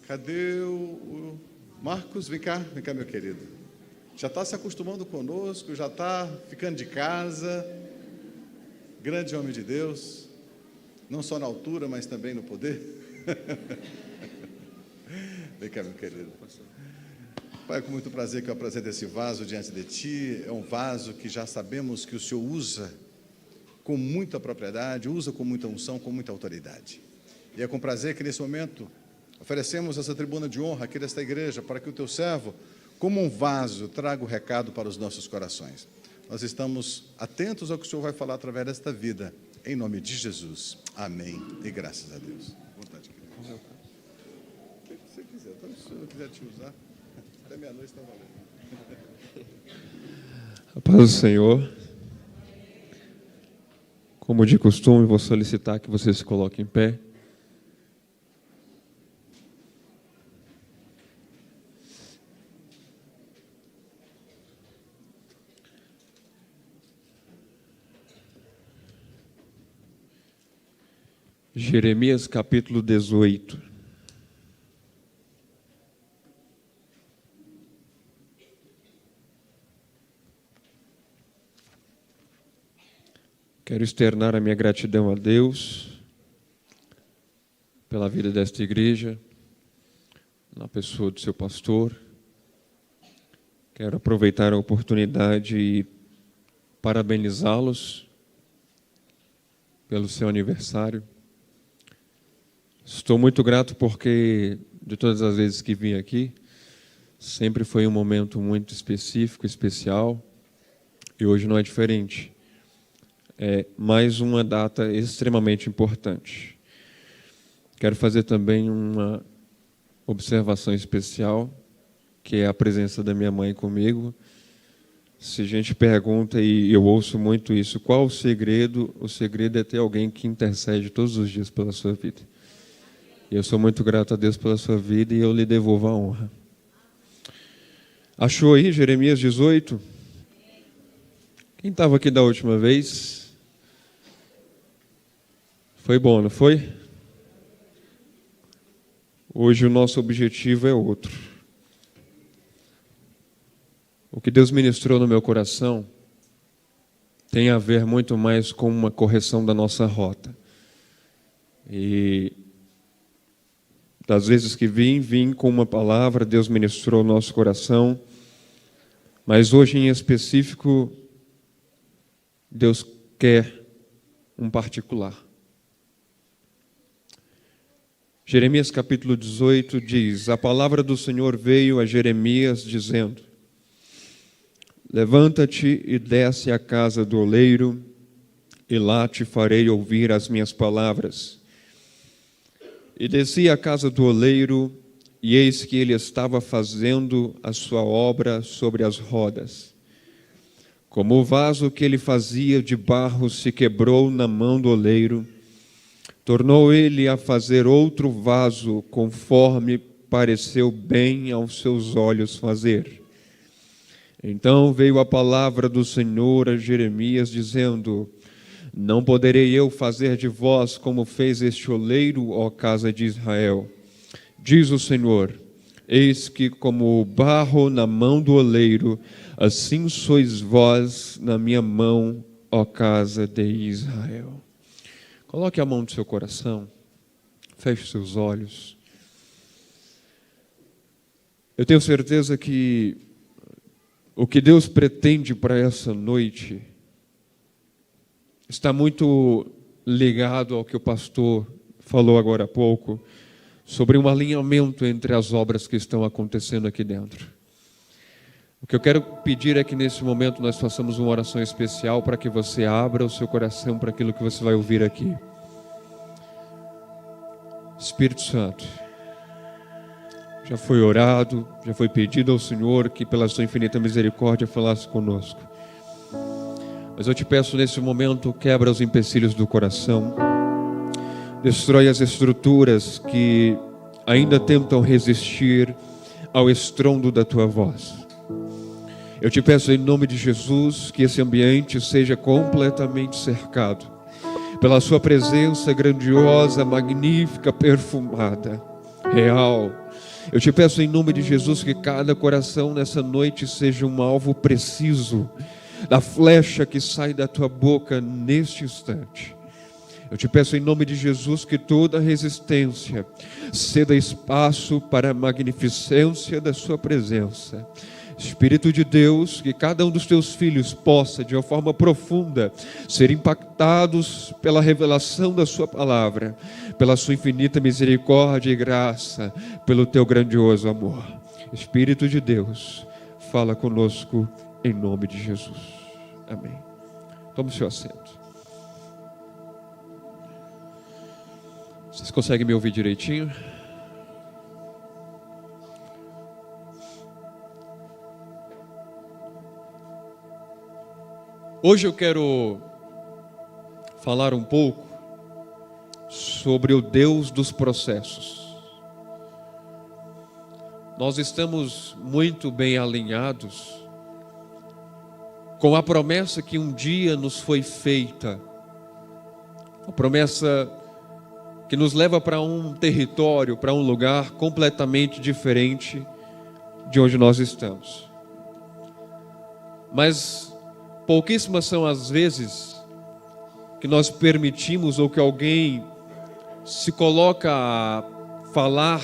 Cadê o Marcos? Vem cá, meu querido. Já está se acostumando conosco, já está ficando de casa. Grande homem de Deus, não só na altura, mas também no poder. Vem cá, meu querido. Pai, com muito prazer que eu apresento esse vaso diante de Ti. É um vaso que já sabemos que o Senhor usa com muita propriedade, usa com muita unção, com muita autoridade. E é com prazer que nesse momento oferecemos essa tribuna de honra aqui desta igreja para que o Teu servo, como um vaso, traga o recado para os nossos corações. Nós estamos atentos ao que o Senhor vai falar através desta vida, em nome de Jesus. Amém. E graças a Deus. Vontade, querido. O que você quiser. Então, se o Senhor quiser te usar, até meia-noite está valendo. A paz do Senhor. Como de costume, vou solicitar que você se coloque em pé. Jeremias capítulo 18. Quero externar a minha gratidão a Deus pela vida desta igreja, na pessoa do seu pastor. Quero aproveitar a oportunidade e parabenizá-los pelo seu aniversário. Estou muito grato porque, de todas as vezes que vim aqui, sempre foi um momento muito específico, especial, e hoje não é diferente. É mais uma data extremamente importante. Quero fazer também uma observação especial, que é a presença da minha mãe comigo. Se a gente pergunta, e eu ouço muito isso, qual o segredo? O segredo é ter alguém que intercede todos os dias pela sua vida. E eu sou muito grato a Deus pela sua vida e eu lhe devolvo a honra. Achou aí Jeremias 18? Quem estava aqui da última vez? Foi bom, não foi? Hoje o nosso objetivo é outro. O que Deus ministrou no meu coração tem a ver muito mais com uma correção da nossa rota. E das vezes que vim com uma palavra, Deus ministrou o nosso coração, mas hoje em específico, Deus quer um particular. Jeremias capítulo 18 diz: a palavra do Senhor veio a Jeremias dizendo: levanta-te e desce à casa do oleiro, e lá te farei ouvir as minhas palavras. E desci à casa do oleiro, e eis que ele estava fazendo a sua obra sobre as rodas. Como o vaso que ele fazia de barro se quebrou na mão do oleiro, tornou ele a fazer outro vaso, conforme pareceu bem aos seus olhos fazer. Então veio a palavra do Senhor a Jeremias, dizendo: não poderei eu fazer de vós como fez este oleiro, ó casa de Israel. Diz o Senhor: eis que como o barro na mão do oleiro, assim sois vós na minha mão, ó casa de Israel. Coloque a mão no seu coração, feche seus olhos. Eu tenho certeza que o que Deus pretende para essa noite está muito ligado ao que o pastor falou agora há pouco, sobre um alinhamento entre as obras que estão acontecendo aqui dentro. O que eu quero pedir é que nesse momento nós façamos uma oração especial para que você abra o seu coração para aquilo que você vai ouvir aqui. Espírito Santo, já foi orado, já foi pedido ao Senhor que pela sua infinita misericórdia falasse conosco. Mas eu te peço nesse momento, quebra os empecilhos do coração, destrói as estruturas que ainda tentam resistir ao estrondo da tua voz. Eu te peço em nome de Jesus que esse ambiente seja completamente cercado pela sua presença grandiosa, magnífica, perfumada. real. Eu te peço em nome de Jesus que cada coração nessa noite seja um alvo preciso da flecha que sai da tua boca neste instante. Eu te peço em nome de Jesus que toda resistência ceda espaço para a magnificência da sua presença. Espírito de Deus, que cada um dos teus filhos possa, de uma forma profunda, ser impactados pela revelação da sua palavra, pela sua infinita misericórdia e graça, pelo teu grandioso amor. Espírito de Deus, fala conosco em nome de Jesus. Amém. Tome o seu assento. Vocês conseguem me ouvir direitinho? Hoje eu quero falar um pouco sobre o Deus dos processos. Nós estamos muito bem alinhados com a promessa que um dia nos foi feita, a promessa que nos leva para um território, para um lugar completamente diferente de onde nós estamos. Mas pouquíssimas são as vezes que nós permitimos ou que alguém se coloca a falar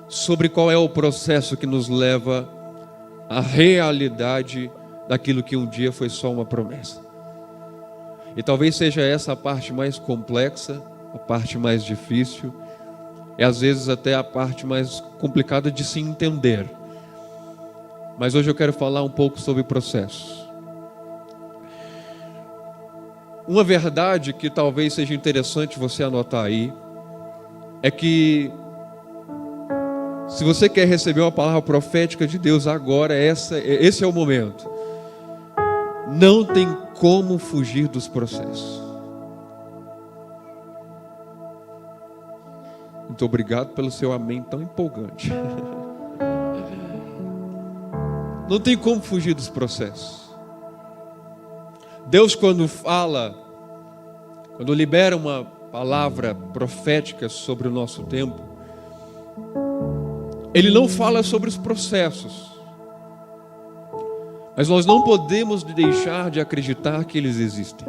sobre qual é o processo que nos leva à realidade daquilo que um dia foi só uma promessa. E talvez seja essa a parte mais complexa, a parte mais difícil, e às vezes até a parte mais complicada de se entender. Mas hoje eu quero falar um pouco sobre processos. Uma verdade que talvez seja interessante você anotar aí, é que se você quer receber uma palavra profética de Deus agora, esse é o momento. Não tem como fugir dos processos. Muito obrigado pelo seu amém tão empolgante. Não tem como fugir dos processos. Deus, quando fala, quando libera uma palavra profética sobre o nosso tempo, Ele não fala sobre os processos, mas nós não podemos deixar de acreditar que eles existem.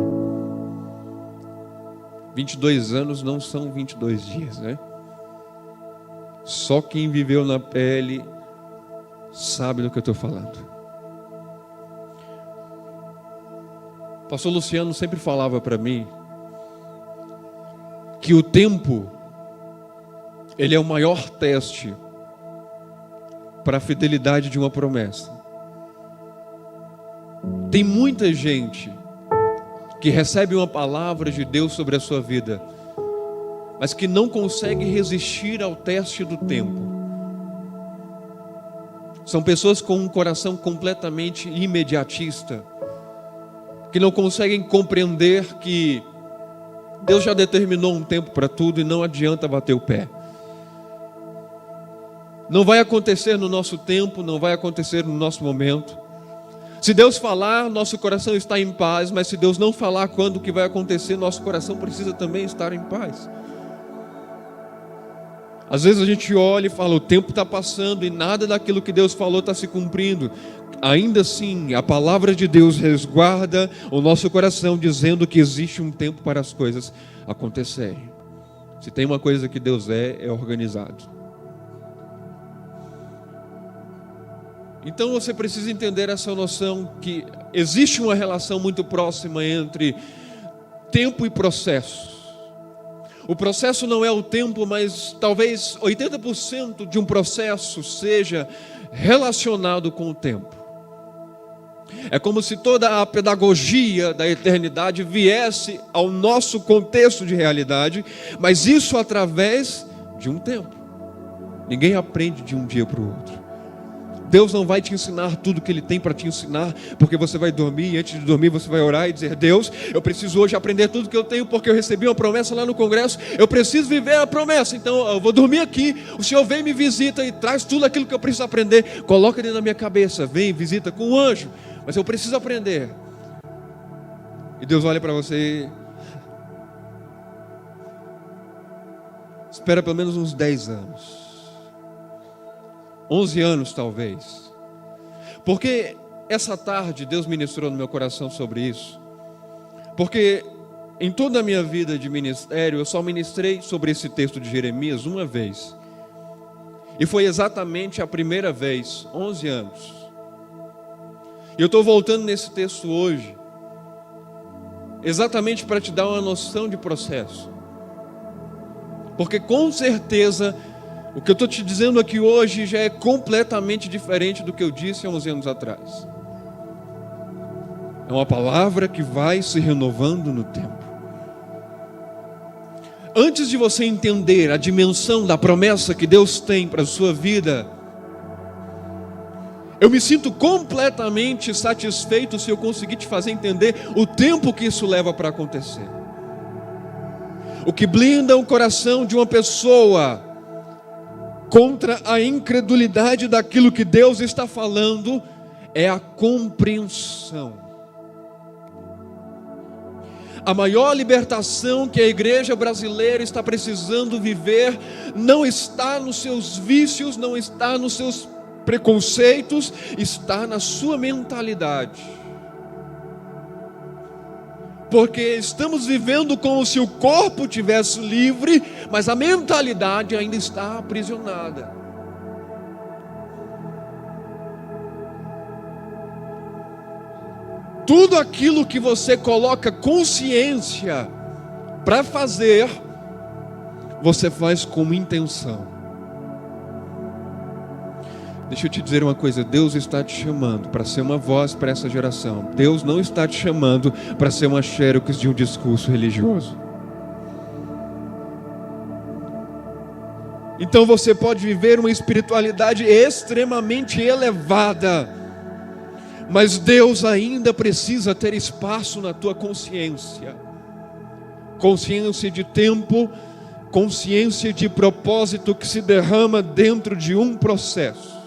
22 anos não são 22 dias, né? Só quem viveu na pele sabe do que eu estou falando. O pastor Luciano sempre falava para mim que o tempo, ele é o maior teste para a fidelidade de uma promessa. Tem muita gente que recebe uma palavra de Deus sobre a sua vida, mas que não consegue resistir ao teste do tempo. São pessoas com um coração completamente imediatista, que não conseguem compreender que Deus já determinou um tempo para tudo e não adianta bater o pé. Não vai acontecer no nosso tempo, não vai acontecer no nosso momento. Se Deus falar, nosso coração está em paz, mas se Deus não falar quando que vai acontecer, nosso coração precisa também estar em paz. Às vezes a gente olha e fala, o tempo está passando e nada daquilo que Deus falou está se cumprindo. Ainda assim, a palavra de Deus resguarda o nosso coração, dizendo que existe um tempo para as coisas acontecerem. Se tem uma coisa que Deus é organizado. Então você precisa entender essa noção que existe uma relação muito próxima entre tempo e processo. O processo não é o tempo, mas talvez 80% de um processo seja relacionado com o tempo. É como se toda a pedagogia da eternidade viesse ao nosso contexto de realidade, mas isso através de um tempo. Ninguém aprende de um dia para o outro. Deus não vai te ensinar tudo que Ele tem para te ensinar, porque você vai dormir e antes de dormir você vai orar e dizer, Deus, eu preciso hoje aprender tudo que eu tenho, porque eu recebi uma promessa lá no congresso, eu preciso viver a promessa, então eu vou dormir aqui, o Senhor vem me visita e traz tudo aquilo que eu preciso aprender, coloca dentro da minha cabeça, vem, visita com um anjo, mas eu preciso aprender. E Deus olha para você Espera pelo menos uns 10 anos. 11 anos talvez. Porque essa tarde Deus ministrou no meu coração sobre isso. Porque em toda a minha vida de ministério, eu só ministrei sobre esse texto de Jeremias uma vez. E foi exatamente a primeira vez, 11 anos. E eu estou voltando nesse texto hoje, exatamente para te dar uma noção de processo. Porque com certeza, o que eu estou te dizendo aqui hoje já é completamente diferente do que eu disse há 11 anos atrás. É uma palavra que vai se renovando no tempo. Antes de você entender a dimensão da promessa que Deus tem para a sua vida, eu me sinto completamente satisfeito se eu conseguir te fazer entender o tempo que isso leva para acontecer. O que blinda o coração de uma pessoa contra a incredulidade daquilo que Deus está falando é a compreensão. A maior libertação que a igreja brasileira está precisando viver não está nos seus vícios, não está nos seus preconceitos, está na sua mentalidade. Porque estamos vivendo como se o corpo tivesse livre, mas a mentalidade ainda está aprisionada. Tudo aquilo que você coloca consciência para fazer, você faz com intenção. Deixa eu te dizer uma coisa, Deus está te chamando para ser uma voz para essa geração. Deus não está te chamando para ser uma xerox de um discurso religioso. Então você pode viver uma espiritualidade extremamente elevada, mas Deus ainda precisa ter espaço na tua consciência. Consciência de tempo, consciência de propósito que se derrama dentro de um processo.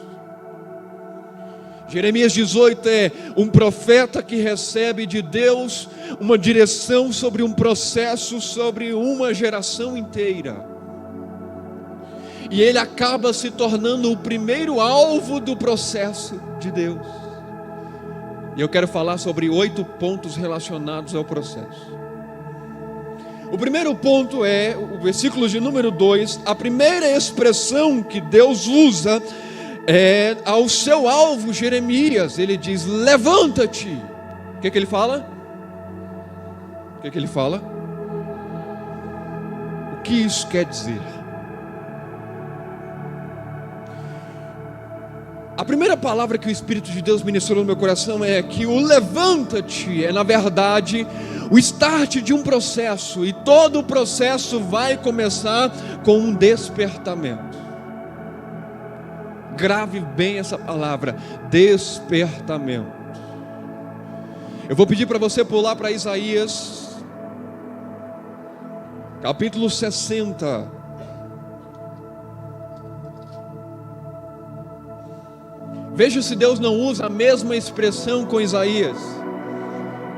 Jeremias 18 é um profeta que recebe de Deus uma direção sobre um processo, sobre uma geração inteira. E ele acaba se tornando o primeiro alvo do processo de Deus. E eu quero falar sobre 8 pontos relacionados ao processo. O primeiro ponto é o versículo de número 2. A primeira expressão que Deus usa é ao seu alvo Jeremias. Ele diz: levanta-te. O que ele fala? O que ele fala? O que isso quer dizer? A primeira palavra que o Espírito de Deus ministrou no meu coração é que o levanta-te é, na verdade, o start de um processo. E todo o processo vai começar com um despertamento. Grave bem essa palavra, despertamento. Eu vou pedir para você pular para Isaías, capítulo 60. Veja se Deus não usa a mesma expressão com Isaías.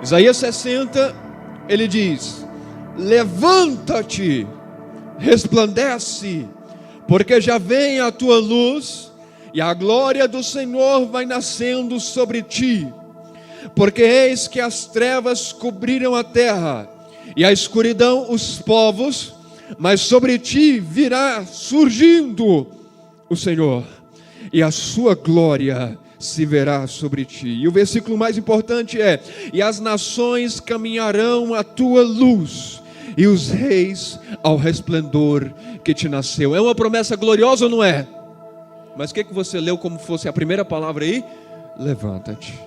Isaías 60, ele diz: levanta-te, resplandece, porque já vem a tua luz, e a glória do Senhor vai nascendo sobre ti. Porque eis que as trevas cobriram a terra, e a escuridão os povos, mas sobre ti virá surgindo o Senhor, e a sua glória se verá sobre ti. E o versículo mais importante é: e as nações caminharão à tua luz, e os reis ao resplendor que te nasceu. É uma promessa gloriosa ou não é? Mas o que você leu como fosse a primeira palavra aí? Levanta-te.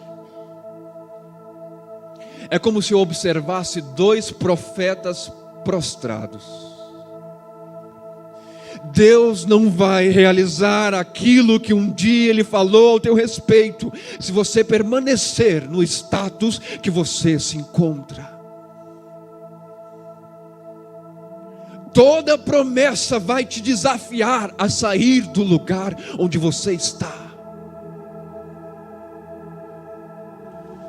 É como se eu observasse 2 profetas prostrados. Deus não vai realizar aquilo que um dia Ele falou ao teu respeito, se você permanecer no status que você se encontra. Toda promessa vai te desafiar a sair do lugar onde você está.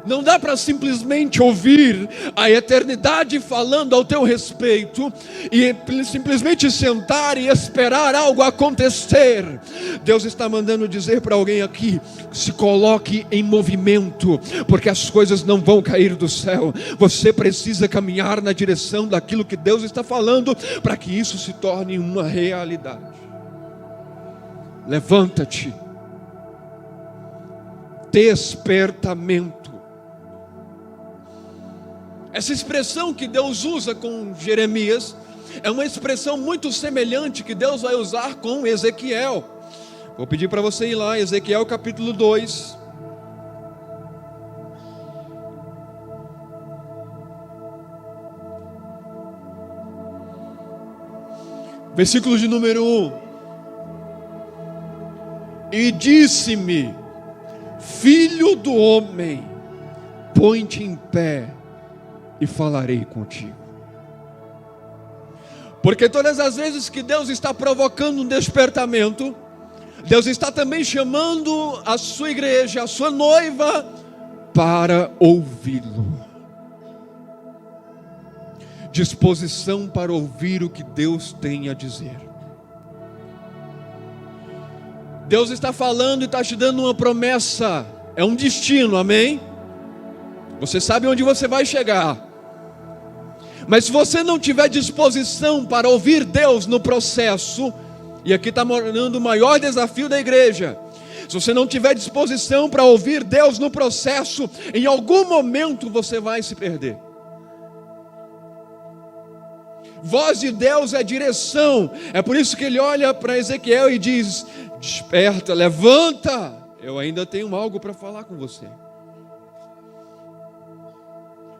Não dá para simplesmente ouvir a eternidade falando ao teu respeito e simplesmente sentar e esperar algo acontecer. Deus está mandando dizer para alguém aqui: se coloque em movimento, porque as coisas não vão cair do céu. Você precisa caminhar na direção daquilo que Deus está falando, para que isso se torne uma realidade. Levanta-te. Despertamento. Essa expressão que Deus usa com Jeremias é uma expressão muito semelhante que Deus vai usar com Ezequiel. Vou pedir para você ir lá, Ezequiel capítulo 2. Versículo de número 1. E disse-me: filho do homem, põe-te em pé e falarei contigo. Porque todas as vezes que Deus está provocando um despertamento, Deus está também chamando a sua igreja, a sua noiva, para ouvi-lo. Disposição para ouvir o que Deus tem a dizer. Deus está falando e está te dando uma promessa, é um destino, amém? Você sabe onde você vai chegar. Mas se você não tiver disposição para ouvir Deus no processo, e aqui está morando o maior desafio da igreja, se você não tiver disposição para ouvir Deus no processo, em algum momento você vai se perder. Voz de Deus é direção. É por isso que ele olha para Ezequiel e diz: desperta, levanta, eu ainda tenho algo para falar com você.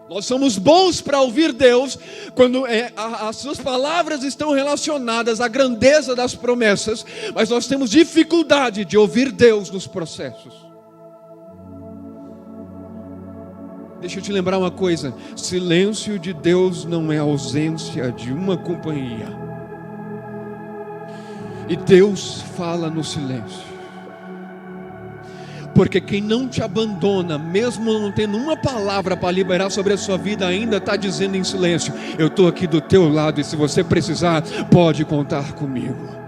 Nós somos bons para ouvir Deus quando as suas palavras estão relacionadas à grandeza das promessas, mas nós temos dificuldade de ouvir Deus nos processos. Deixa eu te lembrar uma coisa: silêncio de Deus não é ausência de uma companhia. E Deus fala no silêncio. Porque quem não te abandona, mesmo não tendo uma palavra para liberar sobre a sua vida, ainda está dizendo em silêncio: eu estou aqui do teu lado e se você precisar, pode contar comigo.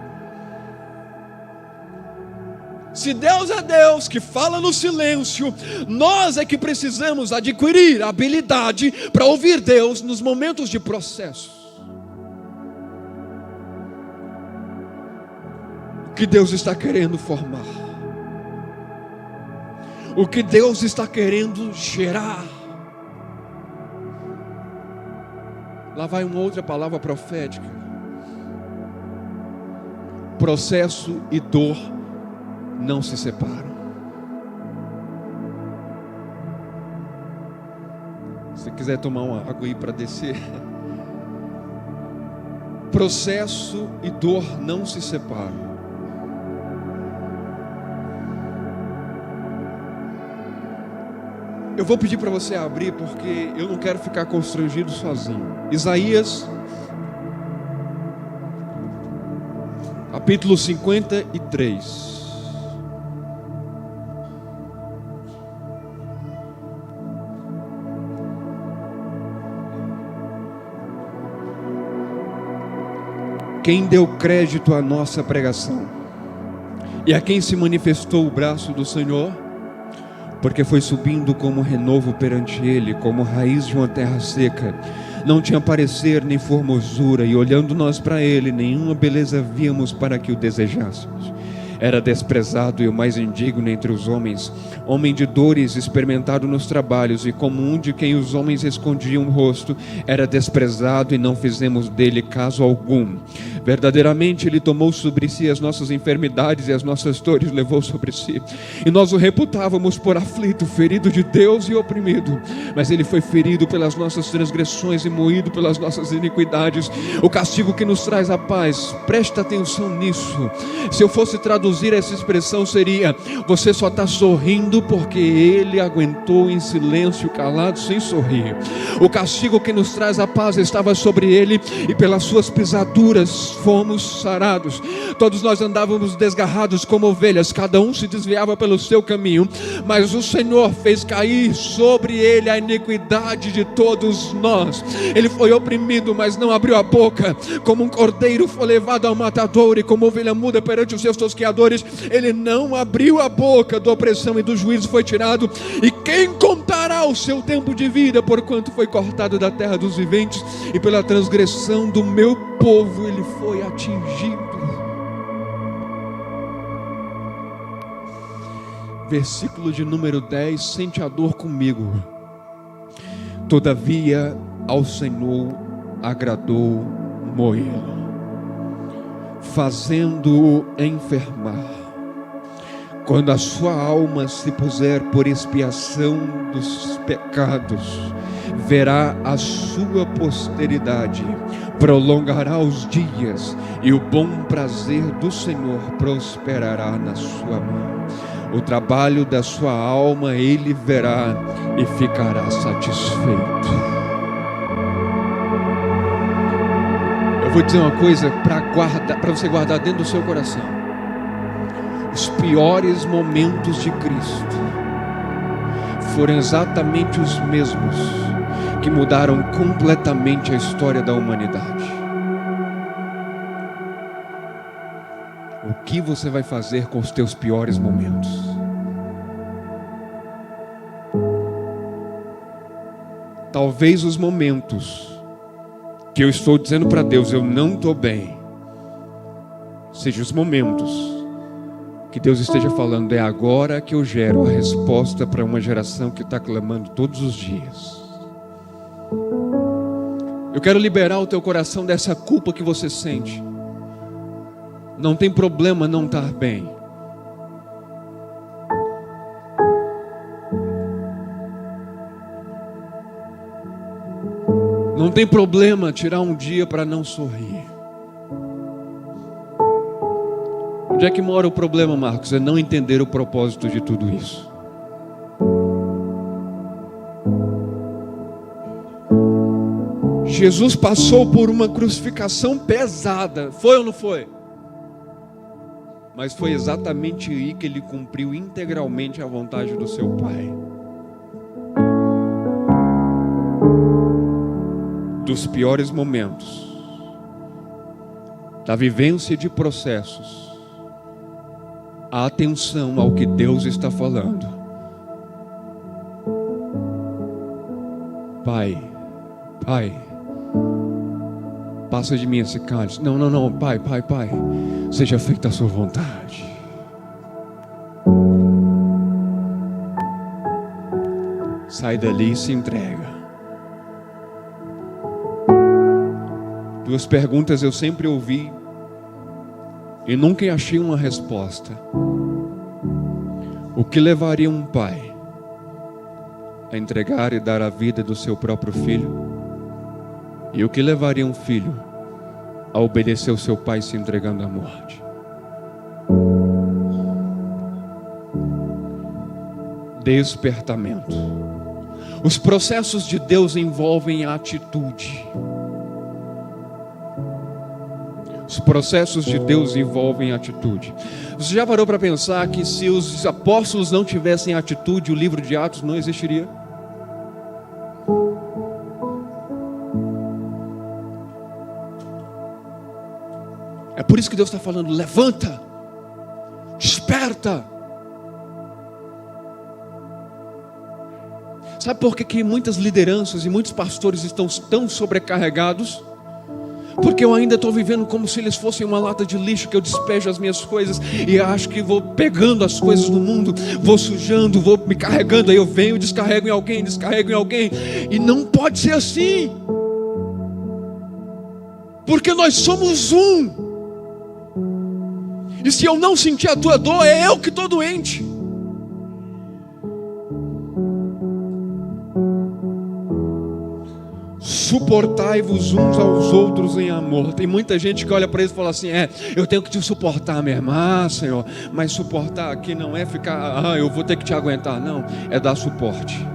Se Deus é Deus que fala no silêncio, nós é que precisamos adquirir a habilidade para ouvir Deus nos momentos de processo. O que Deus está querendo formar, o que Deus está querendo gerar. Lá vai uma outra palavra profética: processo e dor não se separam. Se quiser tomar uma água aí para descer. Processo e dor não se separam. Eu vou pedir para você abrir, porque eu não quero ficar constrangido sozinho. Isaías, capítulo 53. Quem deu crédito à nossa pregação e a quem se manifestou o braço do Senhor? Porque foi subindo como renovo perante ele, como raiz de uma terra seca. Não tinha parecer nem formosura, e olhando nós para ele, nenhuma beleza víamos para que o desejássemos. Era desprezado e o mais indigno entre os homens, homem de dores, experimentado nos trabalhos, e como um de quem os homens escondiam o rosto, era desprezado e não fizemos dele caso algum. Verdadeiramente ele tomou sobre si as nossas enfermidades e as nossas dores levou sobre si. E nós o reputávamos por aflito, ferido de Deus e oprimido. Mas ele foi ferido pelas nossas transgressões e moído pelas nossas iniquidades. O castigo que nos traz a paz, presta atenção nisso. Se eu fosse traduzir traduzir essa expressão seria: você só está sorrindo porque ele aguentou em silêncio, calado, sem sorrir. O castigo que nos traz a paz estava sobre ele, e pelas suas pisaduras fomos sarados. Todos nós andávamos desgarrados como ovelhas, cada um se desviava pelo seu caminho, mas o Senhor fez cair sobre ele a iniquidade de todos nós. Ele foi oprimido, mas não abriu a boca. Como um cordeiro foi levado ao matadouro, e como ovelha muda perante os seus tosqueadores, ele não abriu a boca. Da opressão e do juízo foi tirado. E quem contará o seu tempo de vida? Porquanto foi cortado da terra dos viventes, e pela transgressão do meu povo ele foi atingido. Versículo de número 10, sente a dor comigo. Todavia ao Senhor agradou moê-lo, fazendo-o enfermar. Quando a sua alma se puser por expiação dos pecados, verá a sua posteridade, prolongará os dias, e o bom prazer do Senhor prosperará na sua mão. O trabalho da sua alma ele verá e ficará satisfeito. Eu vou dizer uma coisa para você guardar dentro do seu coração. Os piores momentos de Cristo foram exatamente os mesmos que mudaram completamente a história da humanidade. O que você vai fazer com os teus piores momentos? Talvez os momentos que eu estou dizendo para Deus, eu não estou bem, sejam os momentos que Deus esteja falando, é agora que eu gero a resposta para uma geração que está clamando todos os dias. Eu quero liberar o teu coração dessa culpa que você sente. Não tem problema não estar bem. Não tem problema tirar um dia para não sorrir. Onde é que mora o problema, Marcos? É não entender o propósito de tudo isso. Jesus passou por uma crucificação pesada, foi ou não foi? Mas foi exatamente aí que ele cumpriu integralmente a vontade do seu Pai. Dos piores momentos, da vivência de processos, a atenção ao que Deus está falando. Pai, passa de mim esse cálice. Não, Pai, seja feita a sua vontade. Sai dali e se entrega. Duas perguntas eu sempre ouvi e nunca achei uma resposta. O que levaria um pai a entregar e dar a vida do seu próprio filho? E o que levaria um filho a obedecer o seu pai se entregando à morte? Despertamento. Os processos de Deus envolvem a atitude. Os processos de Deus envolvem atitude. Você já parou para pensar que se os apóstolos não tivessem atitude, o livro de Atos não existiria? É por isso que Deus está falando, levanta, desperta. Sabe por que muitas lideranças e muitos pastores estão tão sobrecarregados? Porque eu ainda estou vivendo como se eles fossem uma lata de lixo, que eu despejo as minhas coisas e acho que vou pegando as coisas do mundo, vou sujando, vou me carregando, aí eu venho, descarrego em alguém, e não pode ser assim, porque nós somos um, e se eu não sentir a tua dor, é eu que estou doente. suportai-vos uns aos outros em amor. Tem muita gente que olha para isso e fala assim: eu tenho que te suportar mesmo. Senhor, mas suportar aqui não é ficar, eu vou ter que te aguentar. Não, é dar suporte.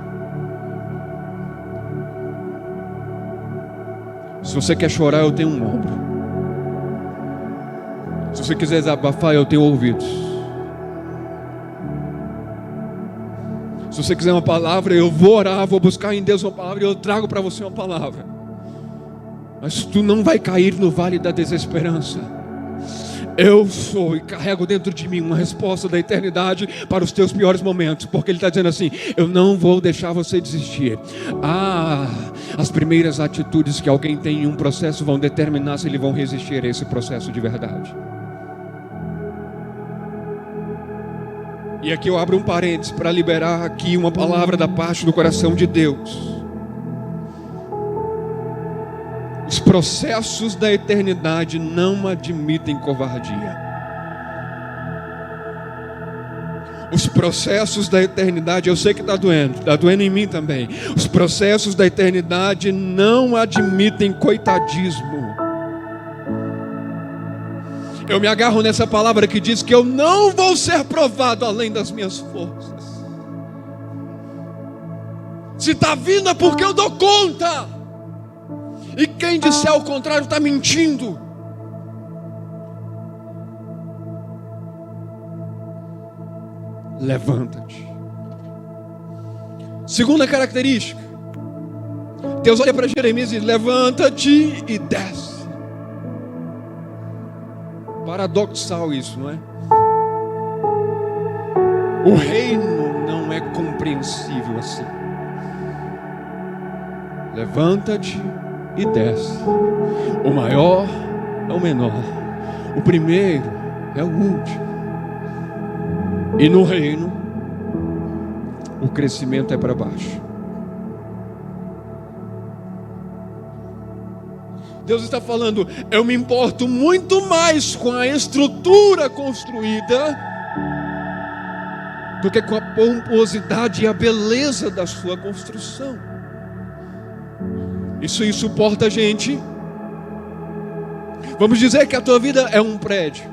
Se você quer chorar, eu tenho um ombro. Se você quiser desabafar, eu tenho ouvidos. Se você quiser uma palavra, eu vou orar, vou buscar em Deus uma palavra e eu trago para você uma palavra. Mas tu não vai cair no vale da desesperança. Eu sou e carrego dentro de mim uma resposta da eternidade para os teus piores momentos, porque Ele está dizendo assim: eu não vou deixar você desistir. As primeiras atitudes que alguém tem em um processo vão determinar se eles vão resistir a esse processo de verdade. E aqui eu abro um parênteses para liberar aqui uma palavra da parte do coração de Deus. Os processos da eternidade não admitem covardia. Os processos da eternidade, eu sei que está doendo em mim também. Os processos da eternidade não admitem coitadismo. Eu me agarro nessa palavra que diz que eu não vou ser provado além das minhas forças. Se está vindo é porque eu dou conta. E quem disser o contrário está mentindo. Levanta-te. Segunda característica. Deus olha para Jeremias e diz: levanta-te e desce. Paradoxal isso, não é? O reino não é compreensível assim. Levanta-te e desce. O maior é o menor. O primeiro é o último. E no reino, o crescimento é para baixo. Deus está falando: eu me importo muito mais com a estrutura construída do que com a pomposidade e a beleza da sua construção. Isso suporta a gente. Vamos dizer que a tua vida é um prédio.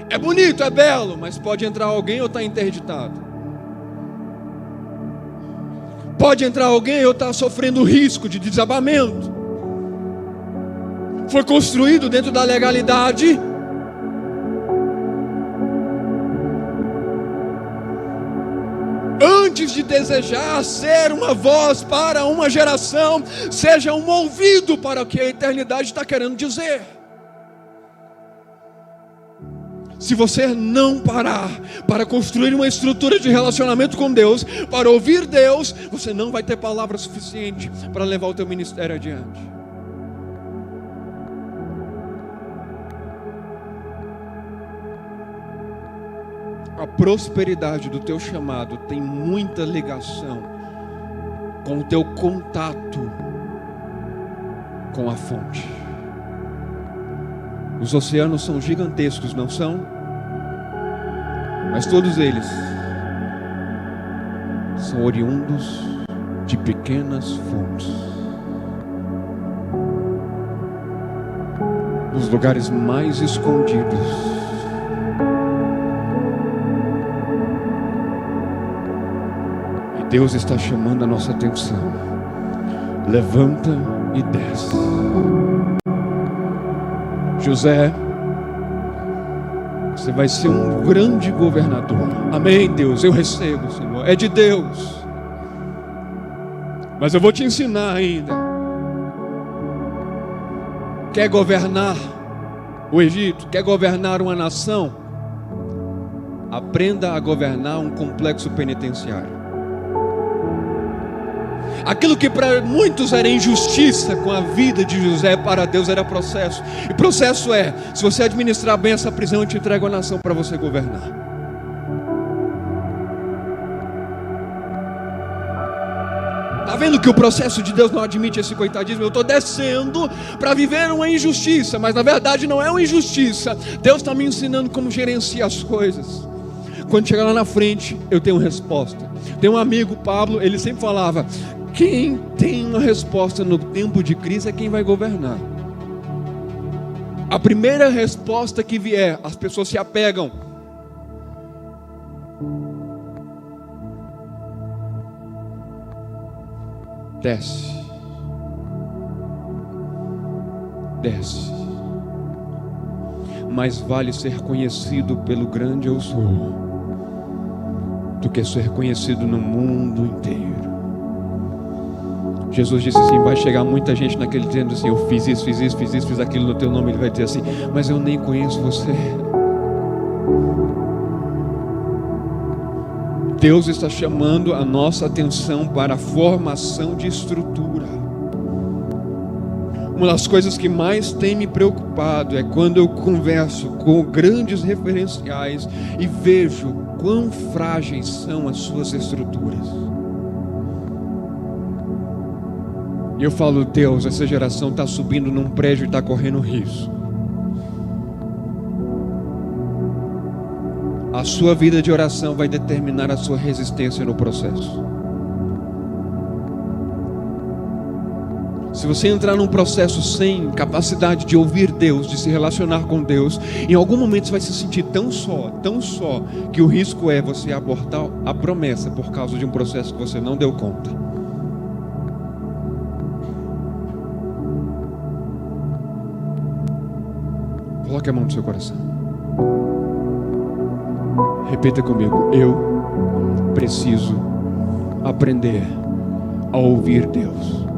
É bonito, é belo, mas pode entrar alguém ou está interditado. Pode entrar alguém ou está sofrendo risco de desabamento. Foi construído dentro da legalidade. Antes de desejar ser uma voz para uma geração, seja um ouvido para o que a eternidade está querendo dizer. Se você não parar para construir uma estrutura de relacionamento com Deus, para ouvir Deus, você não vai ter palavra suficiente para levar o teu ministério adiante. A prosperidade do teu chamado tem muita ligação com o teu contato com a fonte. Os oceanos são gigantescos, não são? Mas todos eles são oriundos de pequenas fontes. Nos lugares mais escondidos, Deus está chamando a nossa atenção. Levanta e desce. José, você vai ser um grande governador. Amém, Deus, eu recebo, Senhor. É de Deus. Mas eu vou te ensinar ainda. Quer governar o Egito? Quer governar uma nação? Aprenda a governar um complexo penitenciário. Aquilo que para muitos era injustiça com a vida de José, para Deus era processo. E processo é: se você administrar bem essa prisão, eu te entrego a nação para você governar. Está vendo que o processo de Deus não admite esse coitadismo? Eu estou descendo para viver uma injustiça, mas na verdade não é uma injustiça. Deus está me ensinando como gerenciar as coisas. Quando chegar lá na frente, eu tenho resposta. Tem um amigo, Pablo, ele sempre falava: Quem tem uma resposta no tempo de crise é quem vai governar. A primeira resposta que vier, as pessoas se apegam. Desce. Desce. Mais vale ser conhecido pelo grande eu sou do que ser conhecido no mundo inteiro. Jesus disse assim: vai chegar muita gente naquele dia dizendo assim: eu fiz isso, fiz isso, fiz isso, fiz aquilo no teu nome. Ele vai dizer assim: mas eu nem conheço você. Deus está chamando a nossa atenção para a formação de estrutura. Uma das coisas que mais tem me preocupado é quando eu converso com grandes referenciais e vejo quão frágeis são as suas estruturas. E eu falo: Deus, essa geração está subindo num prédio e está correndo risco. A sua vida de oração vai determinar a sua resistência no processo. Se você entrar num processo sem capacidade de ouvir Deus, de se relacionar com Deus, em algum momento você vai se sentir tão só, que o risco é você abortar a promessa por causa de um processo que você não deu conta. Coloque a mão no seu coração. Repita comigo: eu preciso aprender a ouvir Deus.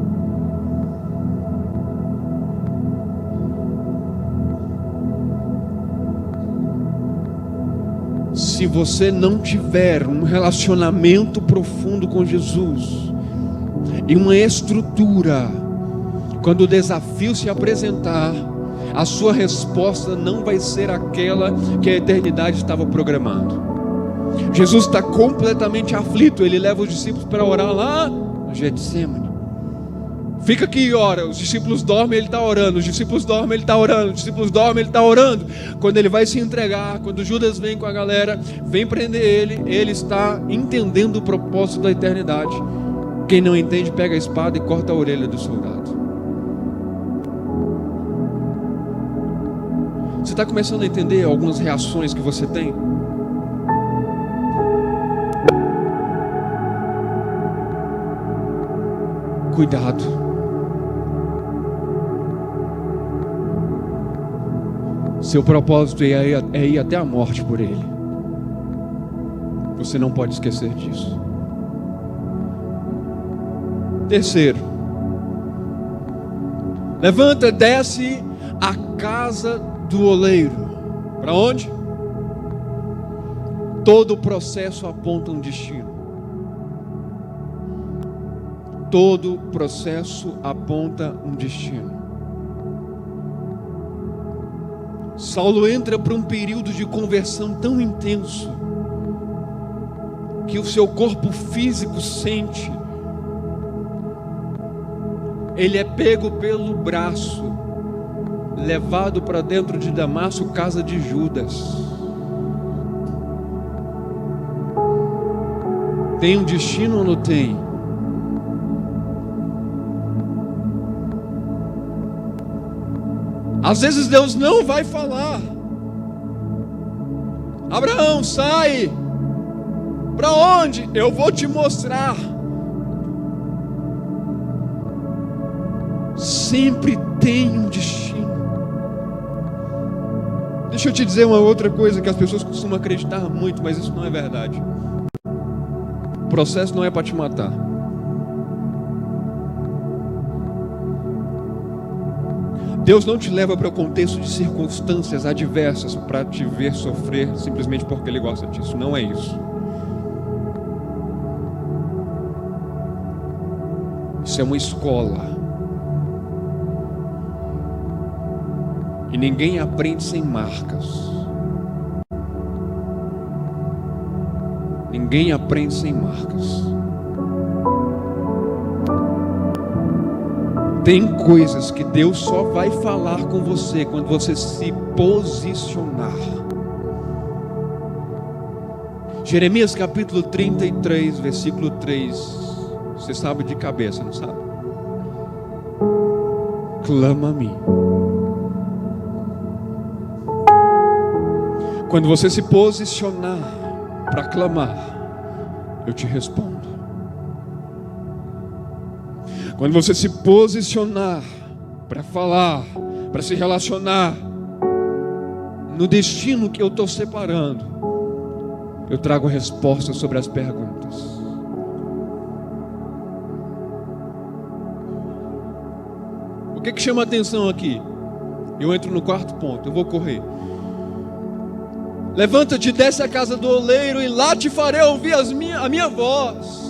Se você não tiver um relacionamento profundo com Jesus e uma estrutura, quando o desafio se apresentar, a sua resposta não vai ser aquela que a eternidade estava programando. Jesus está completamente aflito. Ele leva os discípulos para orar lá no Getsemane. Fica aqui e ora. Os discípulos dormem, ele está orando. Os discípulos dormem, ele está orando. Os discípulos dormem, ele está orando. Quando ele vai se entregar, quando Judas vem com a galera, vem prender ele, ele está entendendo o propósito da eternidade. Quem não entende, pega a espada e corta a orelha do soldado. Você está começando a entender algumas reações que você tem? Cuidado. Seu propósito é ir até a morte por ele. Você não pode esquecer disso. Terceiro, levanta, desce a casa do oleiro. Para onde? Todo o processo aponta um destino. Todo processo aponta um destino. Saulo entra para um período de conversão tão intenso que o seu corpo físico sente. Ele é pego pelo braço, levado para dentro de Damasco, casa de Judas. Tem um destino ou não tem? Às vezes Deus não vai falar: Abraão, sai. Para onde? Eu vou te mostrar. Sempre tem um destino. Deixa eu te dizer uma outra coisa que as pessoas costumam acreditar muito, mas isso não é verdade. O processo não é para te matar. Deus não te leva para o contexto de circunstâncias adversas para te ver sofrer simplesmente porque Ele gosta disso. Não é isso. Isso é uma escola. E ninguém aprende sem marcas. Ninguém aprende sem marcas. Tem coisas que Deus só vai falar com você quando você se posicionar. Jeremias capítulo 33, versículo 3. Você sabe de cabeça, não sabe? Clama a mim. Quando você se posicionar para clamar, eu te respondo. Quando você se posicionar para falar, para se relacionar no destino que eu estou separando, eu trago respostas sobre as perguntas. O que chama a atenção aqui? Eu entro no quarto ponto, eu vou correr. Levanta-te, desce à casa do oleiro, e lá te farei ouvir a minha voz.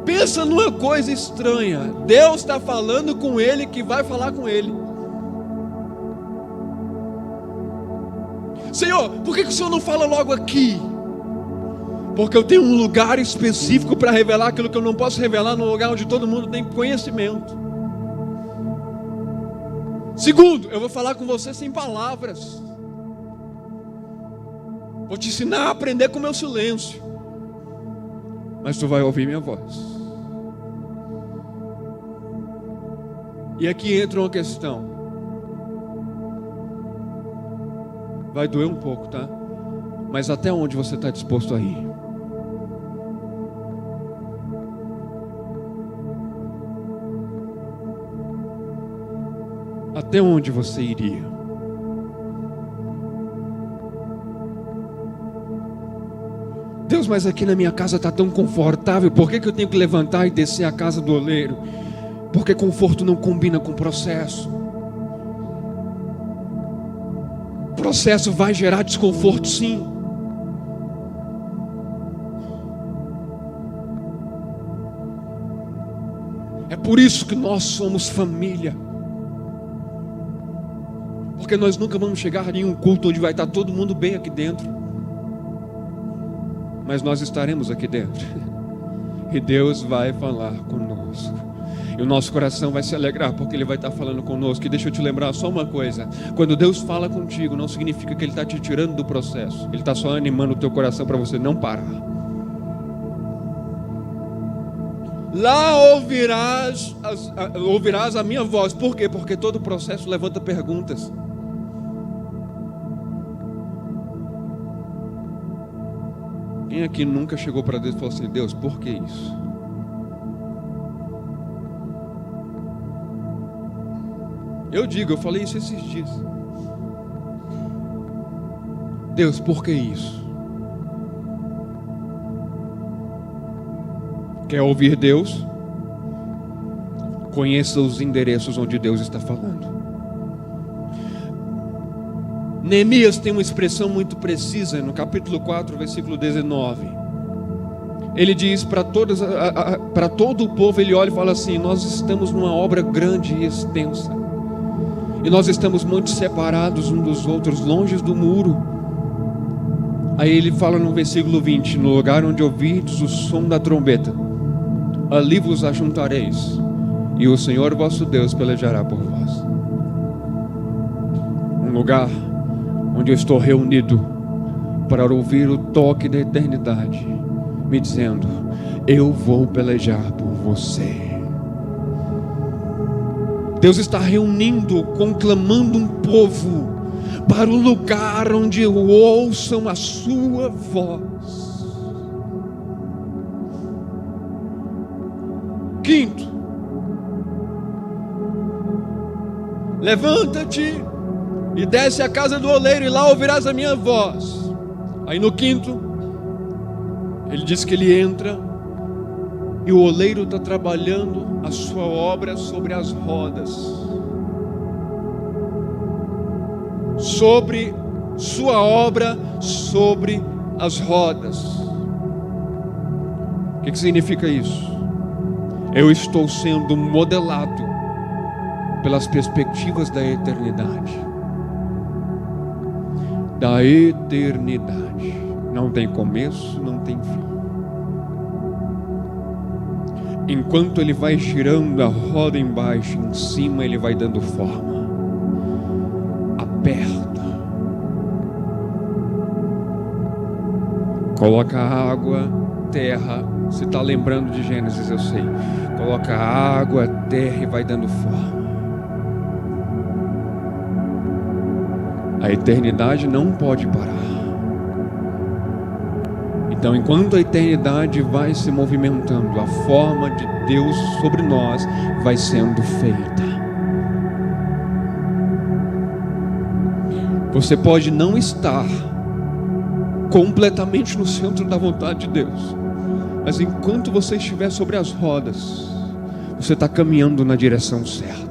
Pensa numa coisa estranha. Deus está falando com ele que vai falar com ele. Senhor, por que o Senhor não fala logo aqui? Porque eu tenho um lugar específico para revelar aquilo que eu não posso revelar no lugar onde todo mundo tem conhecimento. Segundo, eu vou falar com você sem palavras. Vou te ensinar a aprender com o meu silêncio. Mas tu vai ouvir minha voz. E aqui entra uma questão. Vai doer um pouco, tá? Mas até onde você está disposto a ir? Até onde você iria? Deus, mas aqui na minha casa está tão confortável. Por que eu tenho que levantar e descer a casa do oleiro? Porque conforto não combina com processo. Processo vai gerar desconforto, sim. É por isso que nós somos família. Porque nós nunca vamos chegar em um culto onde vai estar todo mundo bem aqui dentro. Mas nós estaremos aqui dentro. E Deus vai falar conosco. E o nosso coração vai se alegrar porque Ele vai estar falando conosco. E deixa eu te lembrar só uma coisa. Quando Deus fala contigo, não significa que Ele está te tirando do processo. Ele está só animando o teu coração para você não parar. Lá ouvirás a minha voz. Por quê? Porque todo processo levanta perguntas. Quem aqui nunca chegou para Deus e falou assim: Deus, por que isso? Eu falei isso esses dias. Deus, por que isso? Quer ouvir Deus? Conheça os endereços onde Deus está falando. Neemias tem uma expressão muito precisa no capítulo 4, versículo 19. Ele diz para todo o povo, ele olha e fala assim: nós estamos numa obra grande e extensa, e nós estamos muito separados uns dos outros, longe do muro. Aí ele fala no versículo 20: no lugar onde ouvirdes o som da trombeta, ali vos ajuntareis, e o Senhor vosso Deus pelejará por vós. Um lugar onde eu estou reunido para ouvir o toque da eternidade, me dizendo: eu vou pelejar por você. Deus está reunindo, conclamando um povo para o lugar onde ouçam a sua voz. Quinto, levanta-te e desce à casa do oleiro, e lá ouvirás a minha voz. Aí no quinto, ele diz que ele entra, e o oleiro está trabalhando a sua obra sobre as rodas, sobre sua obra sobre as rodas. O que significa isso? Eu estou sendo modelado pelas perspectivas da eternidade. Da eternidade. Não tem começo, não tem fim. Enquanto ele vai girando a roda embaixo, em cima ele vai dando forma. Aperta. Coloca água, terra Você está lembrando de Gênesis, eu sei. Coloca a água, a terra e vai dando forma. A eternidade não pode parar. Então, enquanto a eternidade vai se movimentando, a forma de Deus sobre nós vai sendo feita. Você pode não estar completamente no centro da vontade de Deus, mas enquanto você estiver sobre as rodas, você está caminhando na direção certa.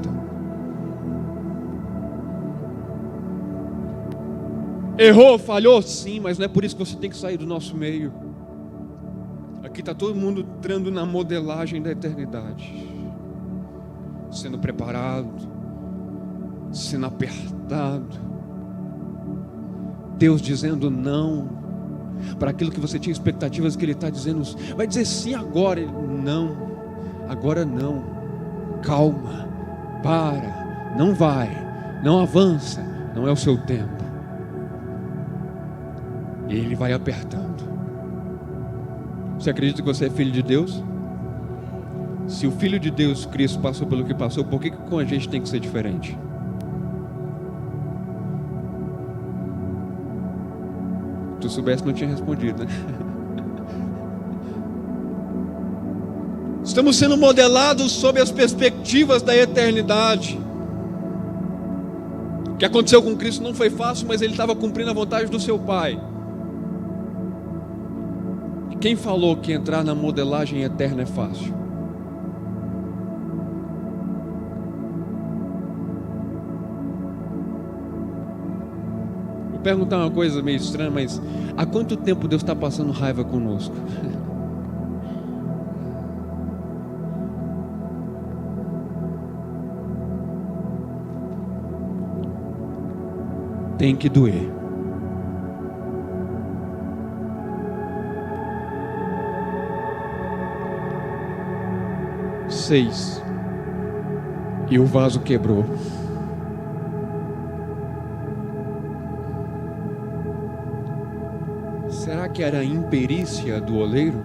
Errou, falhou, sim, mas não é por isso que você tem que sair do nosso meio. Aqui está todo mundo entrando na modelagem da eternidade, sendo preparado, sendo apertado. Deus dizendo não para aquilo que você tinha expectativas, que Ele está dizendo, vai dizer sim agora. Ele, não, agora não, calma, para, não vai, não avança, não é o seu tempo. E Ele vai apertando. Você acredita que você é filho de Deus? Se o Filho de Deus, Cristo, passou pelo que passou, por que com a gente tem que ser diferente? Se tu soubesse, não tinha respondido, né? Estamos sendo modelados sob as perspectivas da eternidade. O que aconteceu com Cristo não foi fácil, mas Ele estava cumprindo a vontade do seu Pai. E quem falou que entrar na modelagem eterna é fácil? Vou perguntar uma coisa meio estranha, mas há quanto tempo Deus está passando raiva conosco? Tem que doer. Seis. E o vaso quebrou. Será que era a imperícia do oleiro?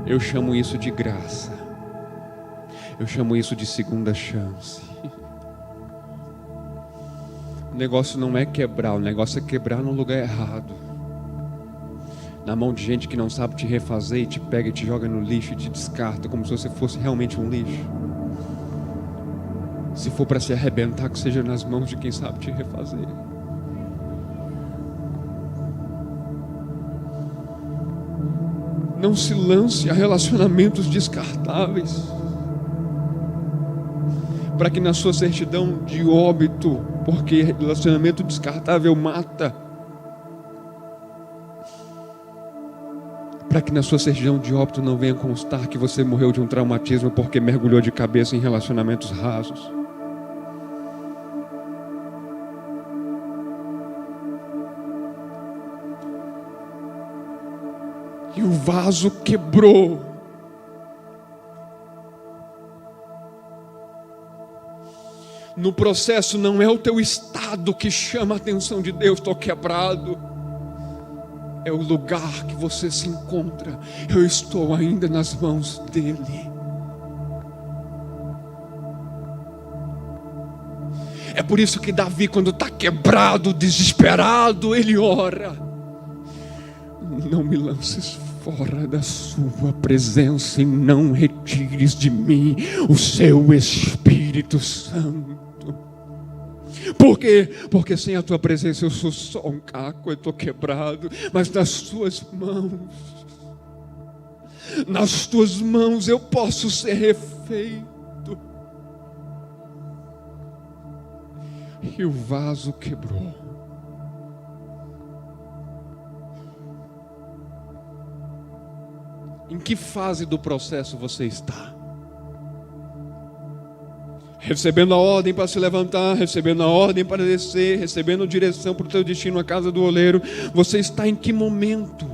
Eu chamo isso de graça. Eu chamo isso de segunda chance. O negócio não é quebrar, o negócio é quebrar no lugar errado. Na mão de gente que não sabe te refazer e te pega e te joga no lixo e te descarta como se você fosse realmente um lixo. Se for para se arrebentar, que seja nas mãos de quem sabe te refazer. Não se lance a relacionamentos descartáveis, para que na sua certidão de óbito, porque relacionamento descartável mata, para que na sua certidão de óbito não venha constar que você morreu de um traumatismo porque mergulhou de cabeça em relacionamentos rasos. E o vaso quebrou. No processo não é o teu estado que chama a atenção de Deus, estou quebrado. É o lugar que você se encontra. Eu estou ainda nas mãos dEle. É por isso que Davi, quando está quebrado, desesperado, ele ora: não me lances fora da sua presença e não retires de mim o seu Espírito Santo. Por quê? Porque sem a tua presença eu sou só um caco, eu estou quebrado, mas nas tuas mãos eu posso ser refeito. E o vaso quebrou. Em que fase do processo você está? Recebendo a ordem para se levantar, recebendo a ordem para descer, recebendo direção para o teu destino, a casa do oleiro. Você está em que momento?